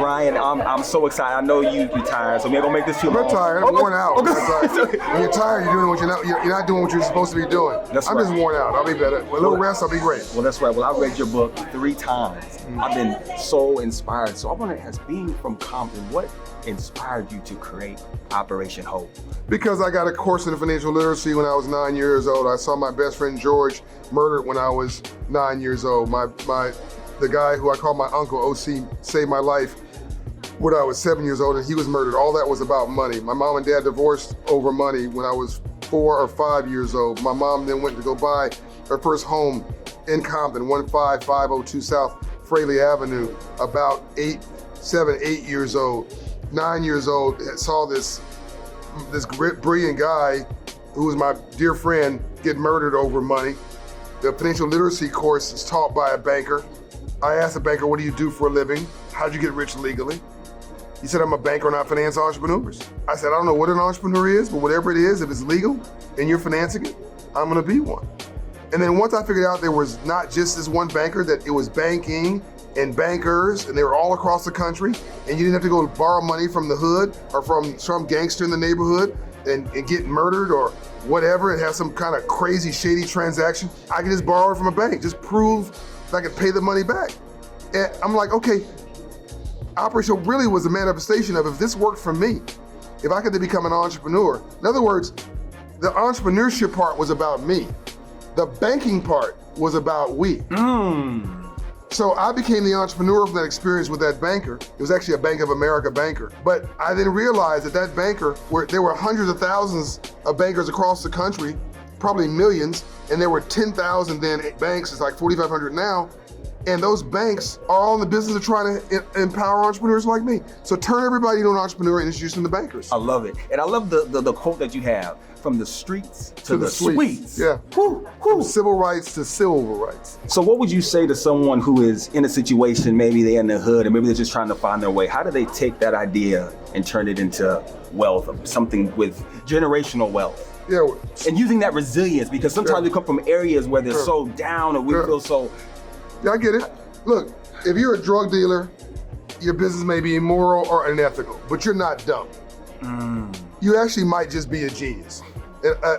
Bryant. I'm so excited. I know you're tired, so we're gonna make this too long. I'm not tired. I'm worn out. Okay. When you're tired, you're doing what you're not doing what you're supposed to be doing. That's I'm right. just worn out. I'll be better. With a little rest, I'll be great. Well, that's right. Well, I read your book 3 times. I've been so inspired. So I wonder, as being from Compton, what inspired you to create Operation Hope? Because I got a course in financial literacy when I was 9 years old. I saw my best friend George murdered when I was 9 years old. The guy who I call my uncle, OC, saved my life when I was 7 years old, and he was murdered. All that was about money. My mom and dad divorced over money when I was 4 or 5 years old. My mom then went to go buy her first home in Compton, 15502 South Fraley Avenue, about 7, 8 years old. 9 years old, saw this brilliant guy who was my dear friend get murdered over money. The financial literacy course is taught by a banker. I asked the banker, what do you do for a living? How'd you get rich legally? He said, I'm a banker and I finance entrepreneurs. I said, I don't know what an entrepreneur is, but whatever it is, if it's legal and you're financing it, I'm gonna be one. And then once I figured out there was not just this one banker, that it was banking and bankers, and they were all across the country, and you didn't have to go borrow money from the hood or from some gangster in the neighborhood and get murdered or whatever and have some kind of crazy, shady transaction. I could just borrow it from a bank, just prove that I could pay the money back. And I'm like, okay, Operation really was a manifestation of, if this worked for me, if I could become an entrepreneur. In other words, the entrepreneurship part was about me. The banking part was about we. So I became the entrepreneur from that experience with that banker. It was actually a Bank of America banker. But I then realized that banker, there were hundreds of thousands of bankers across the country, probably millions, and there were 10,000 then banks. It's like 4,500 now. And those banks are all in the business of trying to empower entrepreneurs like me. So turn everybody into an entrepreneur and introduce them to bankers. I love it. And I love the quote that you have, from the streets to the suites. Yeah. Woo. From civil rights to civil rights. So what would you say to someone who is in a situation, maybe they're in the hood and maybe they're just trying to find their way? How do they take that idea and turn it into wealth, something with generational wealth? Yeah. And using that resilience, because sometimes we come from areas where they're so down, or we feel so... Yeah, I get it. Look, if you're a drug dealer, your business may be immoral or unethical, but you're not dumb. You actually might just be a genius.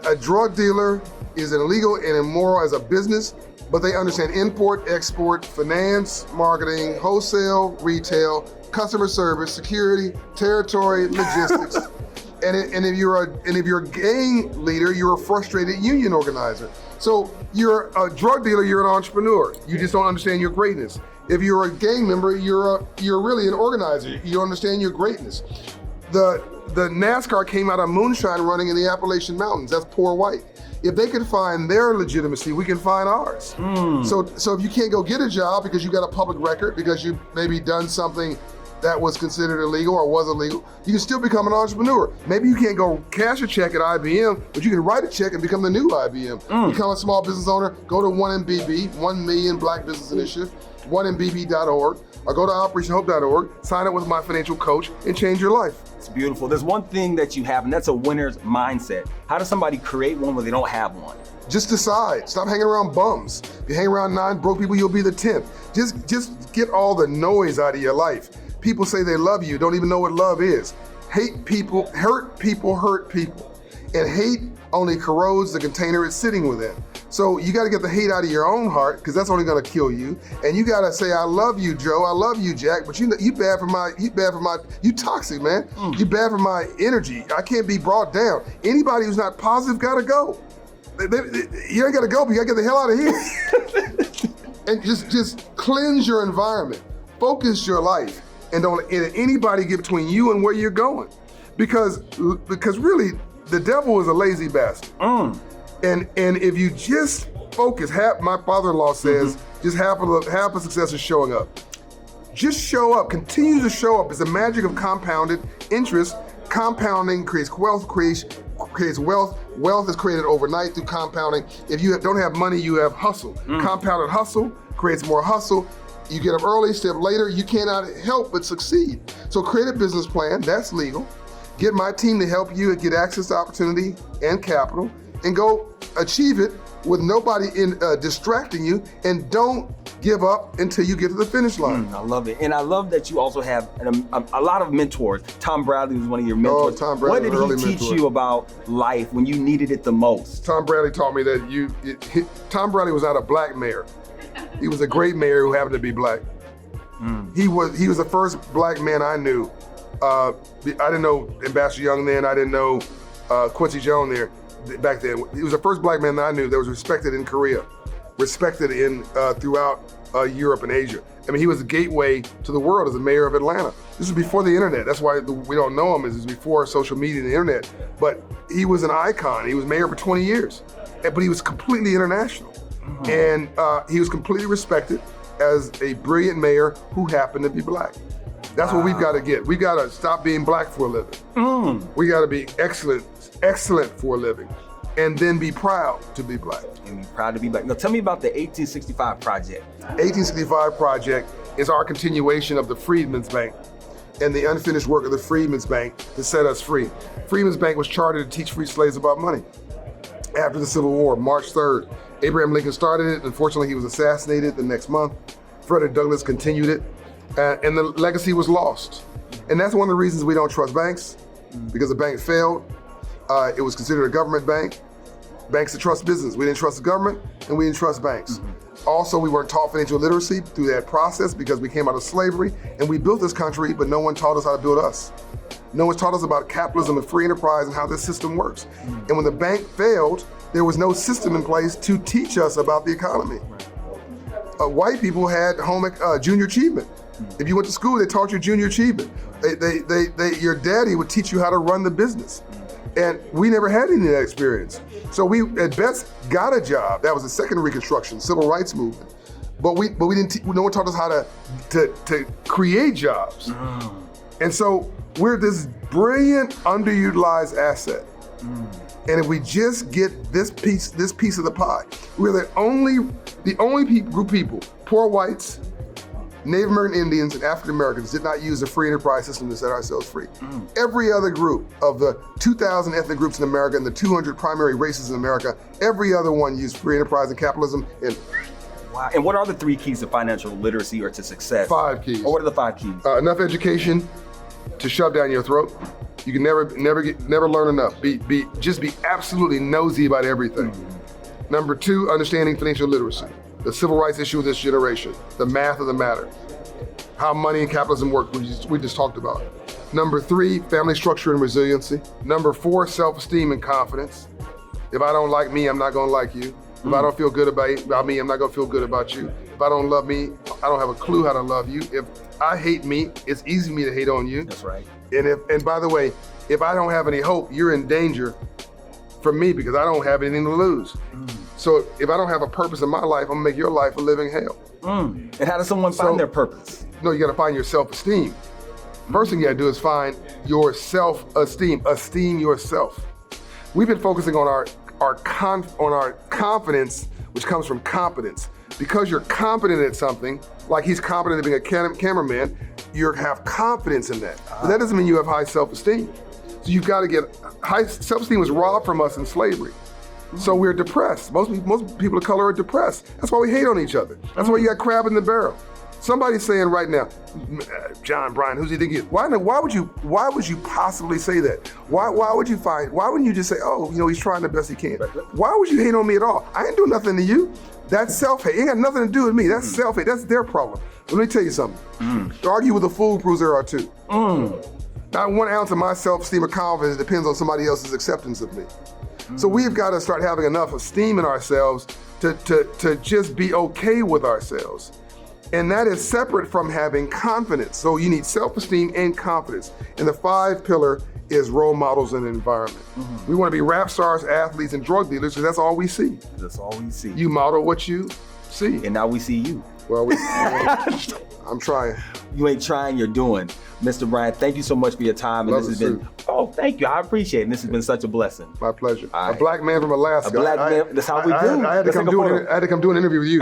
A drug dealer is illegal and immoral as a business, but they understand import, export, finance, marketing, wholesale, retail, customer service, security, territory, logistics. And if you're a gang leader, you're a frustrated union organizer. So you're a drug dealer, you're an entrepreneur. You just don't understand your greatness. If you're a gang member, you're really an organizer. You understand your greatness. The NASCAR came out of moonshine running in the Appalachian Mountains. That's poor white. If they can find their legitimacy, we can find ours. So if you can't go get a job because you got a public record, because you maybe done something that was considered illegal or was illegal, you can still become an entrepreneur. Maybe you can't go cash a check at IBM, but you can write a check and become the new IBM. Become a small business owner, go to 1MBB, 1 Million Black Business Initiative, 1MBB.org, or go to OperationHope.org, sign up with my financial coach, and change your life. It's beautiful. There's one thing that you have, and that's a winner's mindset. How does somebody create one when they don't have one? Just decide. Stop hanging around bums. If you hang around 9 broke people, you'll be the 10th. Just get all the noise out of your life. People say they love you, don't even know what love is. Hate people, hurt people. And hate only corrodes the container it's sitting within. So you gotta get the hate out of your own heart, because that's only gonna kill you. And you gotta say, I love you, Joe, I love you, Jack, but you toxic, man. You bad for my energy. I can't be brought down. Anybody who's not positive gotta go. You ain't gotta go, but you gotta get the hell out of here. And just cleanse your environment, focus your life, and don't let anybody get between you and where you're going. Because really, the devil is a lazy bastard. And if you just focus, my father-in-law says, just half of success is showing up. Just show up, continue to show up. It's the magic of compounded interest. Compounding creates wealth, creates wealth. Wealth is created overnight through compounding. If you don't have money, you have hustle. Compounded hustle creates more hustle. You get up early, stay up later, you cannot help but succeed. So create a business plan, that's legal. Get my team to help you get access to opportunity and capital, and go achieve it with nobody distracting you, and don't give up until you get to the finish line. I love it. And I love that you also have a lot of mentors. Tom Bradley was one of your mentors. Oh, Tom Bradley, what did he teach you about life when you needed it the most? Tom Bradley taught me that Tom Bradley was not a black mayor. He was a great mayor who happened to be black. He was the first black man I knew. I didn't know Ambassador Young then. I didn't know Quincy Jones there back then. He was the first black man that I knew that was respected in Korea, respected in throughout Europe and Asia. I mean, he was the gateway to the world as the mayor of Atlanta. This was before the internet. That's why we don't know him. This is before social media and the internet. But he was an icon. He was mayor for 20 years, but he was completely international. And he was completely respected as a brilliant mayor who happened to be black. That's what we've got to get. We've got to stop being black for a living. We got to be excellent for a living, and then be proud to be black. And be proud to be black. Now tell me about the 1865 Project. 1865 Project is our continuation of the Freedmen's Bank and the unfinished work of the Freedmen's Bank to set us free. Freedmen's Bank was chartered to teach free slaves about money. After the Civil War, March 3rd, Abraham Lincoln started it. Unfortunately, he was assassinated the next month. Frederick Douglass continued it, and the legacy was lost. And that's one of the reasons we don't trust banks, because the bank failed. It was considered a government bank. Banks that trust business. We didn't trust the government, and we didn't trust banks. Also, we weren't taught financial literacy through that process because we came out of slavery, and we built this country, but no one taught us how to build us. No one taught us about capitalism and free enterprise and how this system works. And when the bank failed, there was no system in place to teach us about the economy. White people had junior achievement. If you went to school, they taught you junior achievement. Your daddy would teach you how to run the business. And we never had any of that experience. So we, at best, got a job. That was the second Reconstruction, civil rights movement. But we didn't. No one taught us how to create jobs. And so we're this brilliant, underutilized asset. And if we just get this piece of the pie, we're the only group of people, poor whites, Native American Indians, and African Americans did not use the free enterprise system to set ourselves free. Every other group of the 2,000 ethnic groups in America and the 200 primary races in America, every other one used free enterprise and capitalism. And wow. And what are the 3 keys to financial literacy or to success? 5 keys. Or what are the 5 keys? Enough education to shove down your throat. You can never learn enough. Just be absolutely nosy about everything. Number 2, understanding financial literacy. The civil rights issue of this generation, the math of the matter, how money and capitalism work, we just talked about. Number 3, family structure and resiliency. Number 4, self-esteem and confidence. If I don't like me, I'm not gonna like you. If I don't feel good about me, I'm not gonna feel good about you. If I don't love me, I don't have a clue how to love you. If I hate me, it's easy for me to hate on you. That's right. And by the way, if I don't have any hope, you're in danger from me because I don't have anything to lose. So if I don't have a purpose in my life, I'm gonna make your life a living hell. And how does someone find their purpose? No, you gotta find your self-esteem. First thing you gotta do is find your self-esteem, esteem yourself. We've been focusing on our confidence, which comes from competence. Because you're competent at something, like he's competent at being a cameraman, you have confidence in that. But that doesn't mean you have high self-esteem. So you've got to get high self-esteem was robbed from us in slavery. So we're depressed. Most people of color are depressed. That's why we hate on each other. That's why you got crab in the barrel. Somebody's saying right now, John Bryant, who's he think he is? Why would you possibly say that? Why wouldn't you just say, oh, he's trying the best he can? Why would you hate on me at all? I ain't do nothing to you. That's self-hate. It ain't got nothing to do with me. That's self-hate. That's their problem. Let me tell you something. To argue with a fool proves there are two. Not 1 ounce of my self-esteem or confidence depends on somebody else's acceptance of me. So we've got to start having enough esteem in ourselves to just be okay with ourselves. And that is separate from having confidence. So you need self-esteem and confidence. And the 5th pillar is role models and environment. We want to be rap stars, athletes, and drug dealers because that's all we see. That's all we see. You model what you see. And now we see you. Well, I'm trying. You ain't trying, you're doing. Mr. Bryant, thank you so much for your time. And this has been, thank you. I appreciate it. And this has been such a blessing. My pleasure. A black man from Alaska. A black man, that's how we do. I had to come do an interview with you.